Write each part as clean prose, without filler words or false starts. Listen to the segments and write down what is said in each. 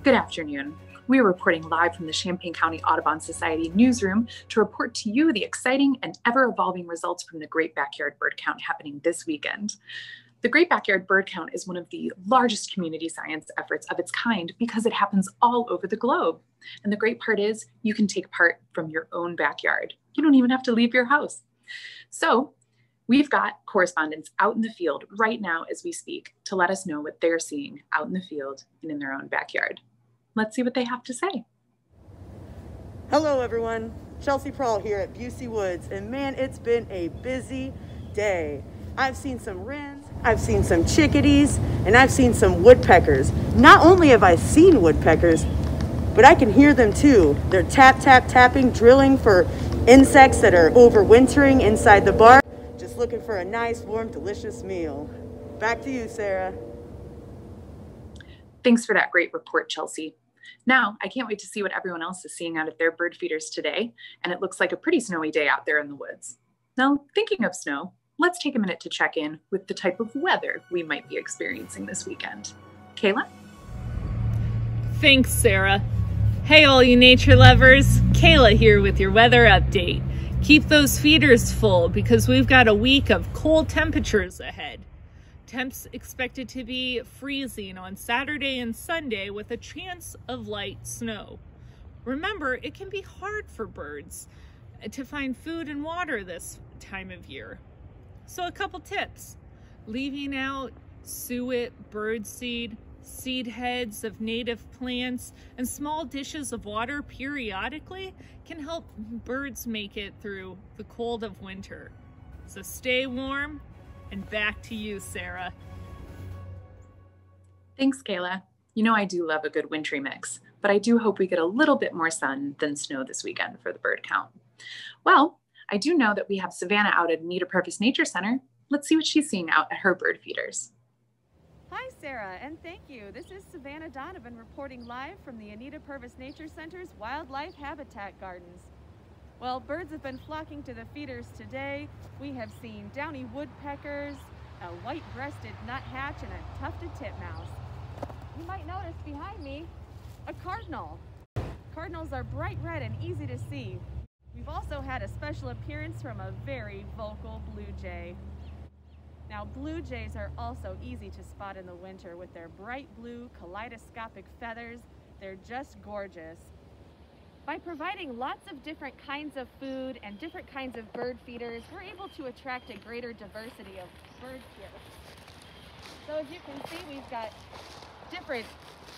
Good afternoon. We are reporting live from the Champaign County Audubon Society newsroom to report to you the exciting and ever-evolving results from the Great Backyard Bird Count happening this weekend. The Great Backyard Bird Count is one of the largest community science efforts of its kind because it happens all over the globe. And the great part is you can take part from your own backyard. You don't even have to leave your house. So we've got correspondents out in the field right now as we speak to let us know what they're seeing out in the field and in their own backyard. Let's see what they have to say. Hello everyone, Chelsea Prahl here at Busey Woods, and man, it's been a busy day. I've seen some wrens, I've seen some chickadees, and I've seen some woodpeckers. Not only have I seen woodpeckers, but I can hear them too. They're tap, tap, tapping, drilling for insects that are overwintering inside the bark, just looking for a nice, warm, delicious meal. Back to you, Sarah. Thanks for that great report, Chelsea. Now, I can't wait to see what everyone else is seeing out at their bird feeders today, and it looks like a pretty snowy day out there in the woods. Now, thinking of snow, let's take a minute to check in with the type of weather we might be experiencing this weekend. Kayla? Thanks, Sarah. Hey, all you nature lovers. Kayla here with your weather update. Keep those feeders full because we've got a week of cold temperatures ahead. Temps expected to be freezing on Saturday and Sunday with a chance of light snow. Remember, it can be hard for birds to find food and water this time of year. So a couple tips. Leaving out suet, birdseed, seed heads of native plants, and small dishes of water periodically can help birds make it through the cold of winter. So stay warm. And back to you, Sarah. Thanks, Kayla. You know I do love a good wintry mix, but I do hope we get a little bit more sun than snow this weekend for the bird count. Well, I do know that we have Savannah out at Anita Purvis Nature Center. Let's see what she's seeing out at her bird feeders. Hi, Sarah, and thank you. This is Savannah Donovan reporting live from the Anita Purvis Nature Center's Wildlife Habitat Gardens. Well, birds have been flocking to the feeders today. We have seen downy woodpeckers, a white-breasted nuthatch, and a tufted titmouse. You might notice behind me a cardinal. Cardinals are bright red and easy to see. We've also had a special appearance from a very vocal blue jay. Now, blue jays are also easy to spot in the winter with their bright blue kaleidoscopic feathers. They're just gorgeous. By providing lots of different kinds of food and different kinds of bird feeders, we're able to attract a greater diversity of birds here. So as you can see, we've got different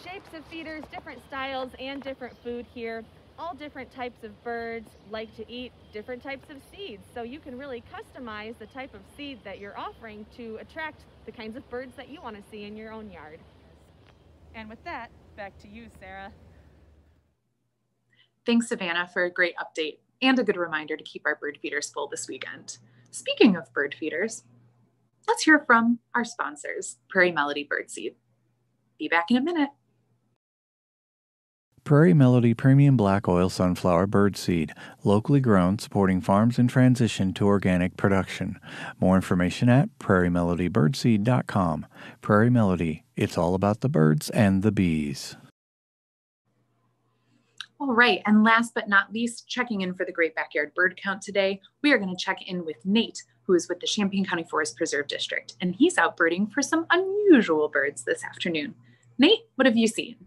shapes of feeders, different styles, and different food here. All different types of birds like to eat different types of seeds. So you can really customize the type of seed that you're offering to attract the kinds of birds that you want to see in your own yard. And with that, back to you, Sarah. Thanks, Savannah, for a great update and a good reminder to keep our bird feeders full this weekend. Speaking of bird feeders, let's hear from our sponsors, Prairie Melody Birdseed. Be back in a minute. Prairie Melody Premium Black Oil Sunflower Birdseed, locally grown, supporting farms in transition to organic production. More information at prairiemelodybirdseed.com. Prairie Melody, it's all about the birds and the bees. All right, and last but not least, checking in for the Great Backyard Bird Count today, we are going to check in with Nate, who is with the Champaign County Forest Preserve District, and he's out birding for some unusual birds this afternoon. Nate, what have you seen?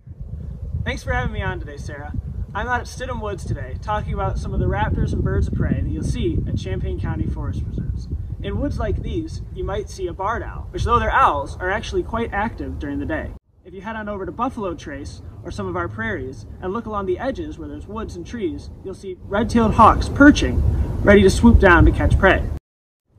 Thanks for having me on today, Sarah. I'm out at Stidham Woods today, talking about some of the raptors and birds of prey that you'll see at Champaign County Forest Preserves. In woods like these, you might see a barred owl, which though they're owls, are actually quite active during the day. If you head on over to Buffalo Trace, or some of our prairies, and look along the edges where there's woods and trees, you'll see red-tailed hawks perching, ready to swoop down to catch prey.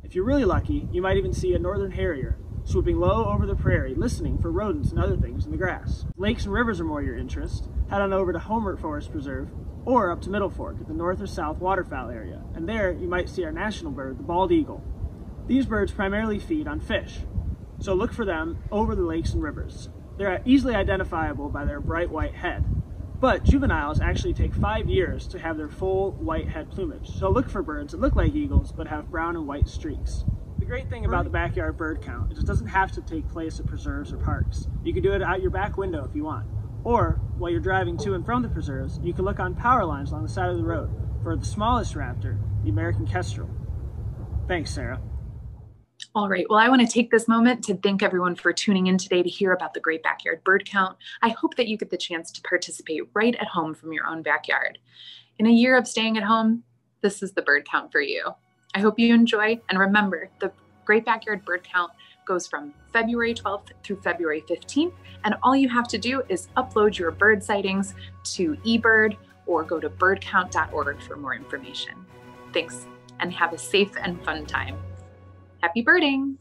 If you're really lucky, you might even see a northern harrier, swooping low over the prairie, listening for rodents and other things in the grass. Lakes and rivers are more your interest. Head on over to Homer Forest Preserve, or up to Middle Fork at the north or south waterfowl area, and there you might see our national bird, the bald eagle. These birds primarily feed on fish, so look for them over the lakes and rivers. They're easily identifiable by their bright white head, but juveniles actually take 5 years to have their full white head plumage, so look for birds that look like eagles but have brown and white streaks. The great thing about the backyard bird count is it doesn't have to take place at preserves or parks. You can do it out your back window if you want. Or, while you're driving to and from the preserves, you can look on power lines along the side of the road for the smallest raptor, the American kestrel. Thanks, Sarah. All right, well, I want to take this moment to thank everyone for tuning in today to hear about the Great Backyard Bird Count. I hope that you get the chance to participate right at home from your own backyard. In a year of staying at home, this is the bird count for you. I hope you enjoy, and remember, the Great Backyard Bird Count goes from February 12th through February 15th, and all you have to do is upload your bird sightings to eBird or go to birdcount.org for more information. Thanks, and have a safe and fun time. Happy birding!